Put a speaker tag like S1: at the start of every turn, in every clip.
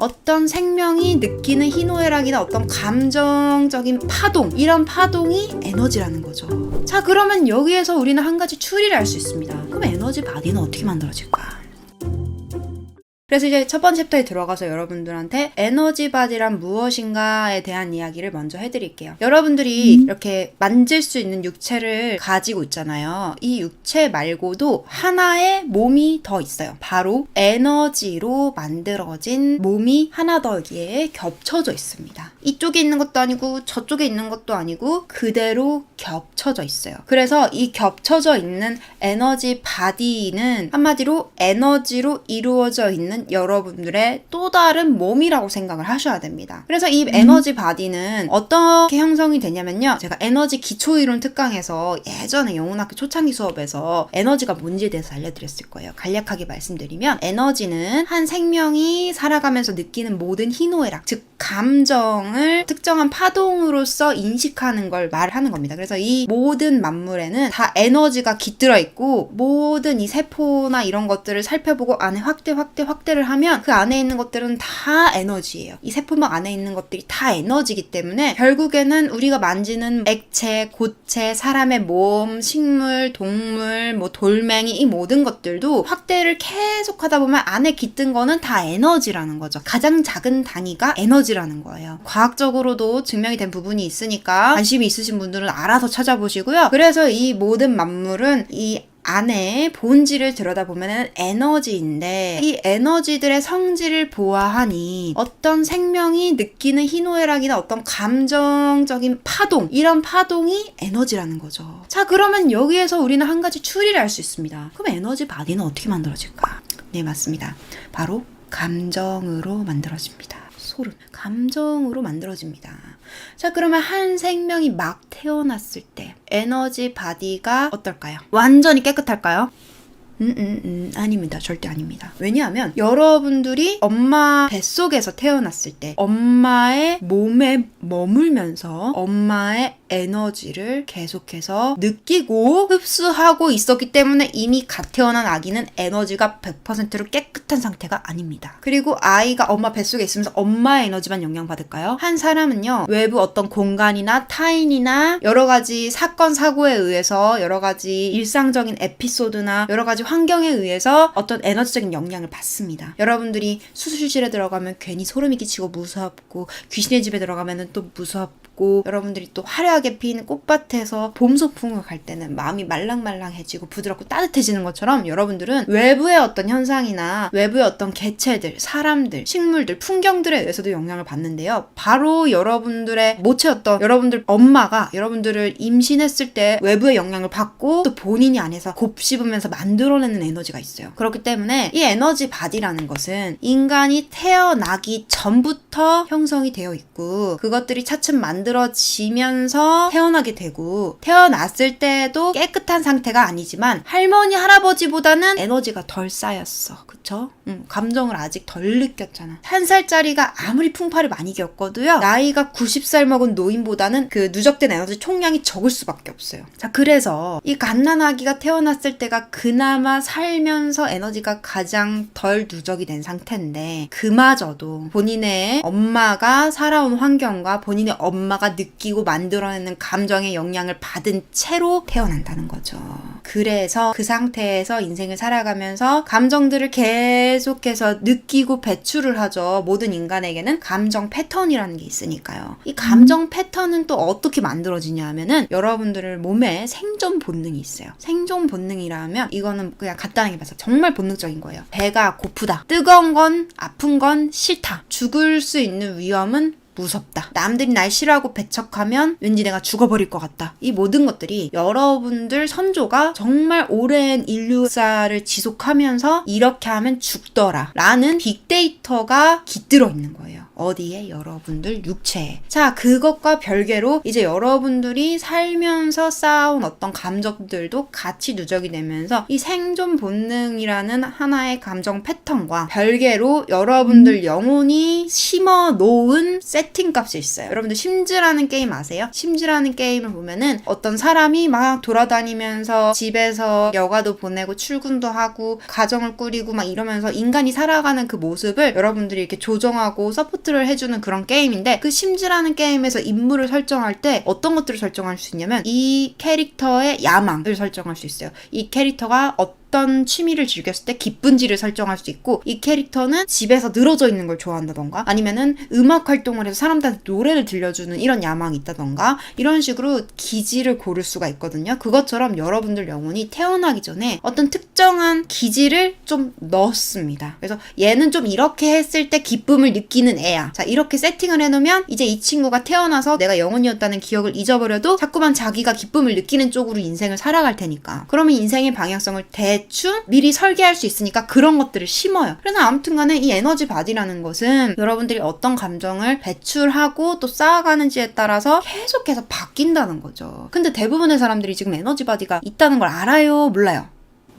S1: 어떤 생명이 느끼는 희노애락이나 어떤 감정적인 파동, 이런 파동이 에너지라는 거죠. 자, 그러면 여기에서 우리는 한 가지 추리를 할 수 있습니다. 그럼 에너지 바디는 어떻게 만들어질까? 그래서 이제 첫 번째 챕터에 들어가서 여러분들한테 에너지 바디란 무엇인가에 대한 이야기를 먼저 해드릴게요. 여러분들이 이렇게 만질 수 있는 육체를 가지고 있잖아요. 이 육체 말고도 하나의 몸이 더 있어요. 바로 에너지로 만들어진 몸이 하나 더 여기에 겹쳐져 있습니다. 이쪽에 있는 것도 아니고 저쪽에 있는 것도 아니고 그대로 겹쳐져 있어요. 그래서 이 겹쳐져 있는 에너지 바디는 한마디로 에너지로 이루어져 있는 여러분들의 또 다른 몸이라고 생각을 하셔야 됩니다. 그래서 이 에너지 바디는 어떻게 형성이 되냐면요. 제가 에너지 기초이론 특강에서 예전에 영훈학교 초창기 수업에서 에너지가 뭔지에 대해서 알려드렸을 거예요. 간략하게 말씀드리면 에너지는 한 생명이 살아가면서 느끼는 모든 희노애락, 즉 감정을 특정한 파동으로서 인식하는 걸 말하는 겁니다. 그래서 이 모든 만물에는 다 에너지가 깃들어 있고 모든 이 세포나 이런 것들을 살펴보고 안에 확대를 하면 그 안에 있는 것들은 다 에너지예요. 이 세포막 안에 있는 것들이 다 에너지이기 때문에 결국에는 우리가 만지는 액체, 고체, 사람의 몸, 식물, 동물, 뭐 돌멩이 이 모든 것들도 확대를 계속 하다 보면 안에 깃든 거는 다 에너지라는 거죠. 가장 작은 단위가 에너지라는 거예요. 과학적으로도 증명이 된 부분이 있으니까 관심이 있으신 분들은 알아서 찾아보시고요. 그래서 이 모든 만물은 이 안에 본질을 들여다보면 에너지인데 이 에너지들의 성질을 보아하니 어떤 생명이 느끼는 희노애락이나 어떤 감정적인 파동, 이런 파동이 에너지라는 거죠. 자, 그러면 여기에서 우리는 한 가지 추리를 할 수 있습니다. 그럼 에너지 바디는 어떻게 만들어질까? 네, 맞습니다. 바로 감정으로 만들어집니다. 소름. 감정으로 만들어집니다. 자, 그러면 한 생명이 막 태어났을 때 에너지 바디가 어떨까요? 완전히 깨끗할까요? 아닙니다. 절대 아닙니다. 왜냐하면 여러분들이 엄마 뱃속에서 태어났을 때 엄마의 몸에 머물면서 엄마의 에너지를 계속해서 느끼고 흡수하고 있었기 때문에 이미 갓 태어난 아기는 에너지가 100%로 깨끗한 상태가 아닙니다. 그리고 아이가 엄마 뱃속에 있으면서 엄마의 에너지만 영향받을까요? 한 사람은요, 외부 어떤 공간이나 타인이나 여러 가지 사건 사고에 의해서 여러 가지 일상적인 에피소드나 여러 가지 환경에 의해서 어떤 에너지적인 영향을 받습니다. 여러분들이 수술실에 들어가면 괜히 소름이 끼치고 무섭고, 귀신의 집에 들어가면 또 무섭고, 여러분들이 또 화려하게 핀 꽃밭에서 봄 소풍을 갈 때는 마음이 말랑말랑해지고 부드럽고 따뜻해지는 것처럼 여러분들은 외부의 어떤 현상이나 외부의 어떤 개체들, 사람들, 식물들, 풍경들에 의해서도 영향을 받는데요. 바로 여러분들의 모체였던 여러분들 엄마가 여러분들을 임신했을 때 외부의 영향을 받고 또 본인이 안에서 곱씹으면서 만들어내는 에너지가 있어요. 그렇기 때문에 이 에너지 바디라는 것은 인간이 태어나기 전부터 형성이 되어 있고 그것들이 차츰 만들어지면서 태어나게 되고 태어났을 때도 깨끗한 상태가 아니지만 할머니 할아버지보다는 에너지가 덜 쌓였어. 그쵸? 감정을 아직 덜 느꼈잖아. 1살짜리가 아무리 풍파를 많이 겪어도요, 나이가 90살 먹은 노인보다는 그 누적된 에너지 총량이 적을 수밖에 없어요. 자, 그래서 이 갓난아기가 태어났을 때가 그나마 살면서 에너지가 가장 덜 누적이 된 상태인데 그마저도 본인의 엄마가 살아온 환경과 본인의 엄마가 느끼고 만들어내는 감정의 영향을 받은 채로 태어난다는 거죠. 그래서 그 상태에서 인생을 살아가면서 감정들을 계속해서 느끼고 배출을 하죠. 모든 인간에게는 감정 패턴이라는 게 있으니까요. 이 감정 패턴은 또 어떻게 만들어지냐 하면은 여러분들의 몸에 생존 본능이 있어요. 생존 본능이라면 이거는 그냥 간단하게 봐서 정말 본능적인 거예요. 배가 고프다. 뜨거운 건 아픈 건 싫다. 죽을 수 있는 위험은 무섭다. 남들이 날 싫어하고 배척하면 왠지 내가 죽어버릴 것 같다. 이 모든 것들이 여러분들 선조가 정말 오랜 인류사를 지속하면서 이렇게 하면 죽더라 라는 빅데이터가 깃들어 있는 거예요. 어디에? 여러분들 육체에. 자, 그것과 별개로 이제 여러분들이 살면서 쌓아온 어떤 감정들도 같이 누적이 되면서 이 생존 본능이라는 하나의 감정 패턴과 별개로 여러분들 영혼이 심어 놓은 세팅 값이 있어요. 여러분들 심즈라는 게임 아세요? 심즈라는 게임을 보면은 어떤 사람이 막 돌아다니면서 집에서 여가도 보내고 출근도 하고 가정을 꾸리고 막 이러면서 인간이 살아가는 그 모습을 여러분들이 이렇게 조정하고 서포트를 해주는 그런 게임인데, 그 심즈라는 게임에서 인물을 설정할 때 어떤 것들을 설정할 수 있냐면 이 캐릭터의 야망을 설정할 수 있어요. 이 캐릭터가 어떤 취미를 즐겼을 때 기쁜지를 설정할 수 있고, 이 캐릭터는 집에서 늘어져 있는 걸 좋아한다던가 아니면은 음악 활동을 해서 사람들한테 노래를 들려주는 이런 야망이 있다던가 이런 식으로 기질을 고를 수가 있거든요. 그것처럼 여러분들 영혼이 태어나기 전에 어떤 특정한 기질을 좀 넣었습니다. 그래서 얘는 좀 이렇게 했을 때 기쁨을 느끼는 애야. 자, 이렇게 세팅을 해놓으면 이제 이 친구가 태어나서 내가 영혼이었다는 기억을 잊어버려도 자꾸만 자기가 기쁨을 느끼는 쪽으로 인생을 살아갈 테니까, 그러면 인생의 방향성을 대충 미리 설계할 수 있으니까 그런 것들을 심어요. 그래서 아무튼 간에 이 에너지 바디라는 것은 여러분들이 어떤 감정을 배출하고 또 쌓아가는지에 따라서 계속해서 바뀐다는 거죠. 근데 대부분의 사람들이 지금 에너지 바디가 있다는 걸 알아요? 몰라요?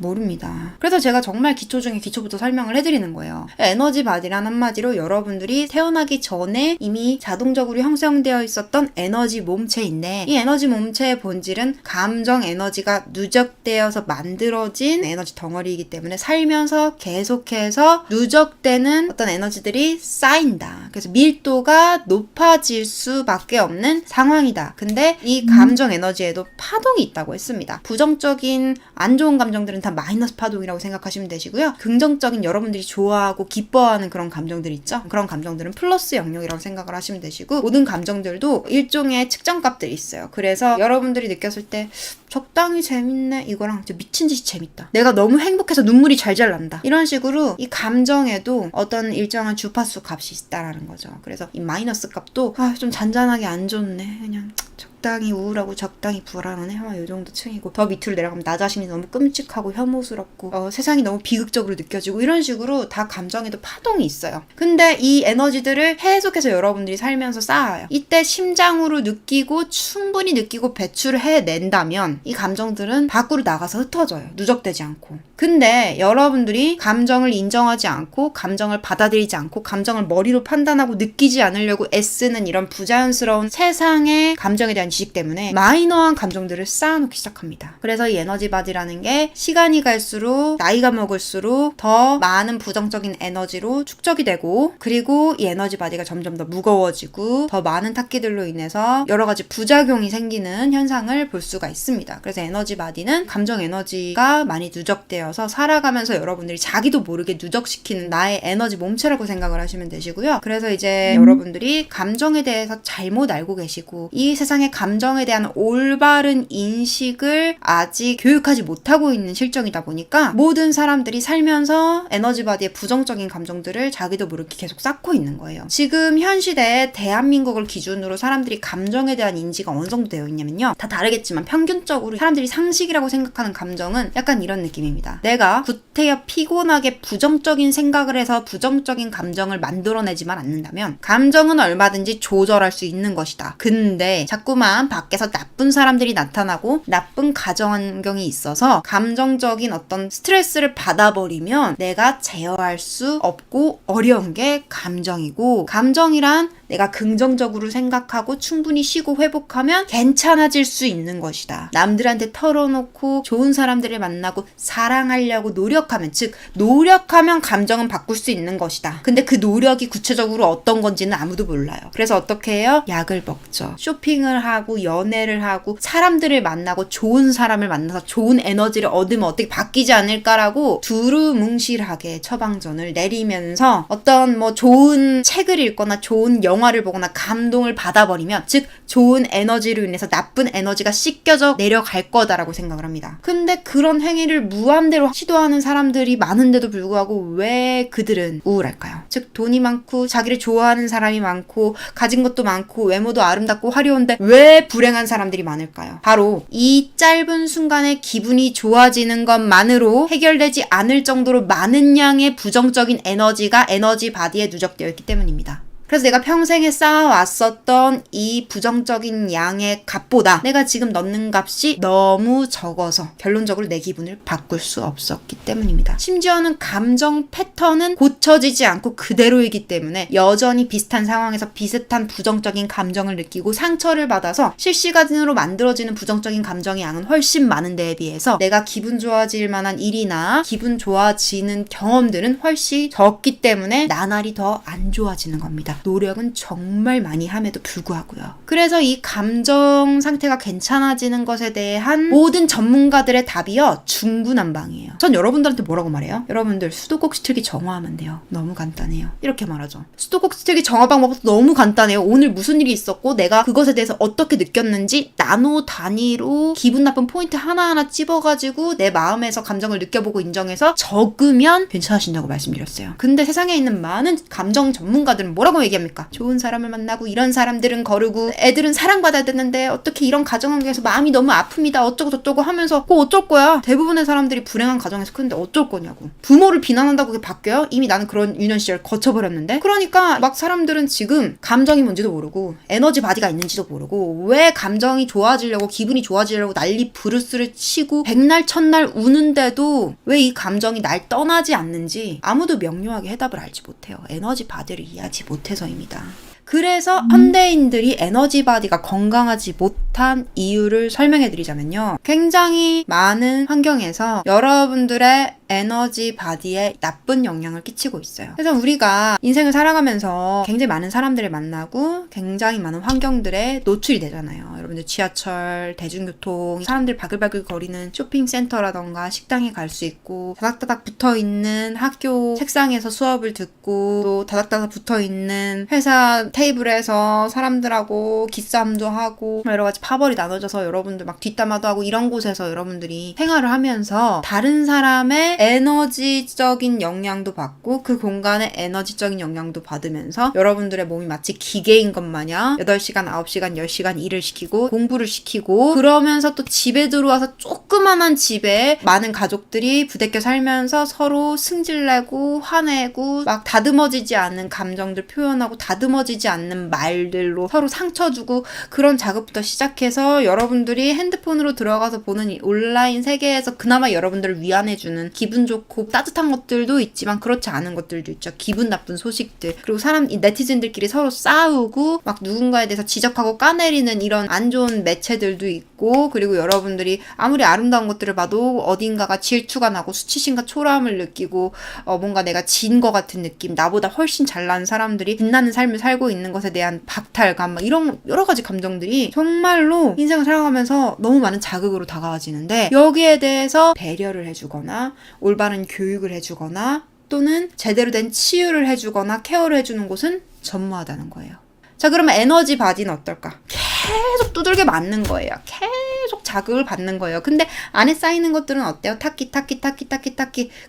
S1: 모릅니다. 그래서 제가 정말 기초 중에 기초부터 설명을 해드리는 거예요. 에너지 바디란 한마디로 여러분들이 태어나기 전에 이미 자동적으로 형성되어 있었던 에너지 몸체인데, 이 에너지 몸체의 본질은 감정 에너지가 누적되어서 만들어진 에너지 덩어리이기 때문에 살면서 계속해서 누적되는 어떤 에너지들이 쌓인다. 그래서 밀도가 높아질 수밖에 없는 상황이다. 근데 이 감정 에너지에도 파동이 있다고 했습니다. 부정적인 안 좋은 감정들은 다 마이너스 파동이라고 생각하시면 되시고요. 긍정적인 여러분들이 좋아하고 기뻐하는 그런 감정들 있죠? 그런 감정들은 플러스 영역이라고 생각을 하시면 되시고, 모든 감정들도 일종의 측정값들이 있어요. 그래서 여러분들이 느꼈을 때 적당히 재밌네, 이거랑 진짜 미친 듯이 재밌다, 내가 너무 행복해서 눈물이 잘잘 난다, 이런 식으로 이 감정에도 어떤 일정한 주파수 값이 있다라는 거죠. 그래서 이 마이너스 값도 좀 잔잔하게 안 좋네, 그냥 적당히 우울하고 적당히 불안하네, 이 정도 층이고, 더 밑으로 내려가면 나 자신이 너무 끔찍하고 혐오스럽고 세상이 너무 비극적으로 느껴지고, 이런 식으로 다 감정에도 파동이 있어요. 근데 이 에너지들을 계속해서 여러분들이 살면서 쌓아요. 이때 심장으로 느끼고 충분히 느끼고 배출을 해낸다면 이 감정들은 밖으로 나가서 흩어져요. 누적되지 않고. 근데 여러분들이 감정을 인정하지 않고 감정을 받아들이지 않고 감정을 머리로 판단하고 느끼지 않으려고 애쓰는 이런 부자연스러운 세상의 감정에 대한 지식 때문에 마이너한 감정들을 쌓아놓기 시작합니다. 그래서 이 에너지 바디라는 게 시간이 갈수록, 나이가 먹을수록 더 많은 부정적인 에너지로 축적이 되고, 그리고 이 에너지 바디가 점점 더 무거워지고 더 많은 탁기들로 인해서 여러 가지 부작용이 생기는 현상을 볼 수가 있습니다. 그래서 에너지 바디는 감정 에너지가 많이 누적되어서 살아가면서 여러분들이 자기도 모르게 누적시키는 나의 에너지 몸체라고 생각을 하시면 되시고요. 그래서 이제 여러분들이 감정에 대해서 잘못 알고 계시고 이 세상의 감정에 대한 올바른 인식을 아직 교육하지 못하고 있는 실정이다 보니까 모든 사람들이 살면서 에너지 바디의 부정적인 감정들을 자기도 모르게 계속 쌓고 있는 거예요. 지금 현 시대에 대한민국을 기준으로 사람들이 감정에 대한 인지가 어느 정도 되어 있냐면요, 다 다르겠지만 평균적으로 사람들이 상식이라고 생각하는 감정은 약간 이런 느낌입니다. 내가 구태여 피곤하게 부정적인 생각을 해서 부정적인 감정을 만들어내지만 않는다면 감정은 얼마든지 조절할 수 있는 것이다. 근데 자꾸만 밖에서 나쁜 사람들이 나타나고 나쁜 가정환경이 있어서 감정적인 어떤 스트레스를 받아버리면 내가 제어할 수 없고 어려운 게 감정이고, 감정이란 내가 긍정적으로 생각하고 충분히 쉬고 회복하면 괜찮아질 수 있는 것이다. 남들한테 털어놓고 좋은 사람들을 만나고 사랑하려고 노력하면, 즉 노력하면 감정은 바꿀 수 있는 것이다. 근데 그 노력이 구체적으로 어떤 건지는 아무도 몰라요. 그래서 어떻게 해요? 약을 먹죠. 쇼핑을 하고 연애를 하고 사람들을 만나고 좋은 사람을 만나서 좋은 에너지를 얻으면 어떻게 바뀌지 않을까라고 두루뭉실하게 처방전을 내리면서 어떤 좋은 책을 읽거나 좋은 영화를 보거나 감동을 받아버리면, 즉 좋은 에너지로 인해서 나쁜 에너지가 씻겨져 내려갈 거다라고 생각을 합니다. 근데 그런 행위를 무한대로 시도하는 사람들이 많은데도 불구하고 왜 그들은 우울할까요? 즉 돈이 많고 자기를 좋아하는 사람이 많고 가진 것도 많고 외모도 아름답고 화려한데 왜 불행한 사람들이 많을까요? 바로 이 짧은 순간에 기분이 좋아지는 것만으로 해결되지 않을 정도로 많은 양의 부정적인 에너지가 에너지 바디에 누적되어 있기 때문입니다. 그래서 내가 평생에 쌓아왔었던 이 부정적인 양의 값보다 내가 지금 넣는 값이 너무 적어서 결론적으로 내 기분을 바꿀 수 없었기 때문입니다. 심지어는 감정 패턴은 고쳐지지 않고 그대로이기 때문에 여전히 비슷한 상황에서 비슷한 부정적인 감정을 느끼고 상처를 받아서 실시간으로 만들어지는 부정적인 감정의 양은 훨씬 많은 데에 비해서 내가 기분 좋아질 만한 일이나 기분 좋아지는 경험들은 훨씬 적기 때문에 나날이 더 안 좋아지는 겁니다. 노력은 정말 많이 함에도 불구하고요. 그래서 이 감정 상태가 괜찮아지는 것에 대한 모든 전문가들의 답이요, 중구난방이에요. 전 여러분들한테 뭐라고 말해요? 여러분들 수도꼭지 틀기 정화하면 돼요. 너무 간단해요. 이렇게 말하죠. 수도꼭지 틀기 정화 방법도 너무 간단해요. 오늘 무슨 일이 있었고 내가 그것에 대해서 어떻게 느꼈는지 나노 단위로 기분 나쁜 포인트 하나하나 찝어가지고 내 마음에서 감정을 느껴보고 인정해서 적으면 괜찮아진다고 말씀드렸어요. 근데 세상에 있는 많은 감정 전문가들은 뭐라고 얘기합니까? 좋은 사람을 만나고 이런 사람들은 거르고 애들은 사랑받아야 되는데 어떻게 이런 가정환경에서 마음이 너무 아픕니다. 어쩌고 저쩌고 하면서 그거 어쩔 거야. 대부분의 사람들이 불행한 가정에서 크는데 어쩔 거냐고. 부모를 비난한다고 그게 바뀌어요? 이미 나는 그런 유년 시절 거쳐버렸는데. 그러니까 막 사람들은 지금 감정이 뭔지도 모르고 에너지 바디가 있는지도 모르고 왜 감정이 좋아지려고 기분이 좋아지려고 난리 브루스를 치고 백날 첫날 우는데도 왜 이 감정이 날 떠나지 않는지 아무도 명료하게 해답을 알지 못해요. 에너지 바디를 이해하지 못해서입니다. 그래서 현대인들이 에너지 바디가 건강하지 못한 이유를 설명해 드리자면요. 굉장히 많은 환경에서 여러분들의 에너지 바디에 나쁜 영향을 끼치고 있어요. 그래서 우리가 인생을 살아가면서 굉장히 많은 사람들을 만나고 굉장히 많은 환경들에 노출이 되잖아요. 여러분들 지하철, 대중교통, 사람들 바글바글 거리는 쇼핑센터라던가 식당에 갈 수 있고 다닥다닥 붙어있는 학교 책상에서 수업을 듣고 또 다닥다닥 붙어있는 회사 테이블에서 사람들하고 기싸움도 하고 여러 가지 파벌이 나눠져서 여러분들 막 뒷담화도 하고 이런 곳에서 여러분들이 생활을 하면서 다른 사람의 에너지적인 영향도 받고 그 공간에 에너지적인 영향도 받으면서 여러분들의 몸이 마치 기계인 것 마냥 8시간, 9시간, 10시간 일을 시키고 공부를 시키고 그러면서 또 집에 들어와서 조그만한 집에 많은 가족들이 부대껴 살면서 서로 승질내고 화내고 막 다듬어지지 않는 감정들 표현하고 다듬어지지 않는 말들로 서로 상처 주고 그런 작업부터 시작해서 여러분들이 핸드폰으로 들어가서 보는 이 온라인 세계에서 그나마 여러분들을 위안해주는 기분 좋고 따뜻한 것들도 있지만 그렇지 않은 것들도 있죠. 기분 나쁜 소식들. 그리고 이 네티즌들끼리 서로 싸우고 막 누군가에 대해서 지적하고 까내리는 이런 안 좋은 매체들도 있고 그리고 여러분들이 아무리 아름다운 것들을 봐도 어딘가가 질투가 나고 수치심과 초라함을 느끼고 뭔가 내가 진 것 같은 느낌, 나보다 훨씬 잘난 사람들이 빛나는 삶을 살고 있는 것에 대한 박탈감, 막 이런 여러 가지 감정들이 정말로 인생을 살아가면서 너무 많은 자극으로 다가와지는데 여기에 대해서 배려를 해주거나 올바른 교육을 해주거나 또는 제대로 된 치유를 해주거나 케어를 해주는 곳은 전무하다는 거예요. 자, 그러면 에너지 바디는 어떨까? 계속 두들겨 맞는 거예요. 계속 자극을 받는 거예요. 근데 안에 쌓이는 것들은 어때요? 타키.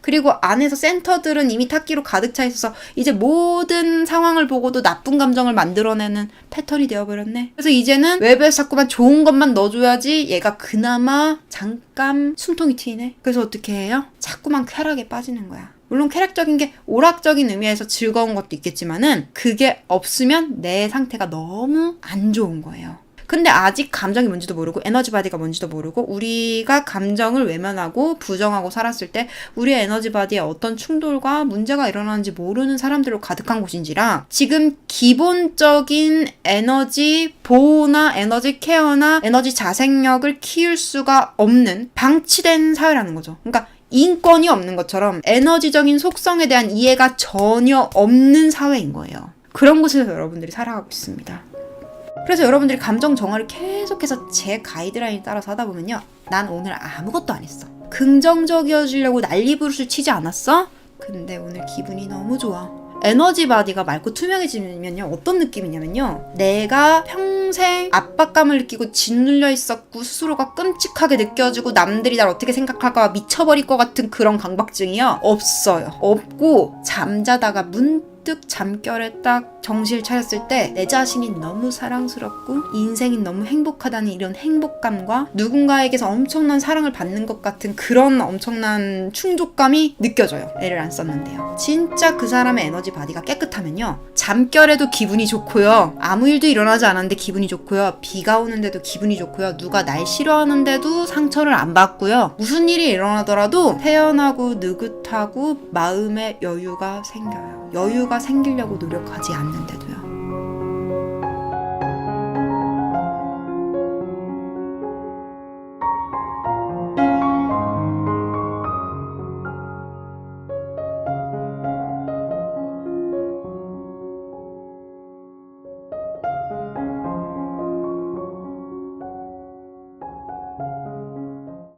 S1: 그리고 안에서 센터들은 이미 타키로 가득 차 있어서 이제 모든 상황을 보고도 나쁜 감정을 만들어내는 패턴이 되어버렸네. 그래서 이제는 외부에서 자꾸만 좋은 것만 넣어줘야지 얘가 그나마 잠깐 숨통이 트이네. 그래서 어떻게 해요? 자꾸만 쾌락에 빠지는 거야. 물론 쾌락적인 게 오락적인 의미에서 즐거운 것도 있겠지만은 그게 없으면 내 상태가 너무 안 좋은 거예요. 근데 아직 감정이 뭔지도 모르고 에너지 바디가 뭔지도 모르고 우리가 감정을 외면하고 부정하고 살았을 때 우리의 에너지 바디에 어떤 충돌과 문제가 일어나는지 모르는 사람들로 가득한 곳인지라 지금 기본적인 에너지 보호나 에너지 케어나 에너지 자생력을 키울 수가 없는 방치된 사회라는 거죠. 그러니까 인권이 없는 것처럼 에너지적인 속성에 대한 이해가 전혀 없는 사회인 거예요. 그런 곳에서 여러분들이 살아가고 있습니다. 그래서 여러분들이 감정 정화를 계속해서 제 가이드라인에 따라서 하다 보면요. 난 오늘 아무것도 안 했어. 긍정적이어지려고 난리부르스 치지 않았어? 근데 오늘 기분이 너무 좋아. 에너지 바디가 맑고 투명해지면요 어떤 느낌이냐면요 내가 평생 압박감을 느끼고 짓눌려 있었고 스스로가 끔찍하게 느껴지고 남들이 날 어떻게 생각할까 미쳐버릴 것 같은 그런 강박증이요 없어요. 없고 잠자다가 문득 문득 잠결에 딱 정신을 차렸을 때 내 자신이 너무 사랑스럽고 인생이 너무 행복하다는 이런 행복감과 누군가에게서 엄청난 사랑을 받는 것 같은 그런 엄청난 충족감이 느껴져요. 애를 안 썼는데요. 진짜 그 사람의 에너지 바디가 깨끗하면요, 잠결에도 기분이 좋고요, 아무 일도 일어나지 않았는데 기분이 좋고요, 비가 오는데도 기분이 좋고요, 누가 날 싫어하는데도 상처를 안 받고요, 무슨 일이 일어나더라도 태연하고 느긋하고 마음의 여유가 생겨요. 여유가 생기려고 노력하지 않는데도요.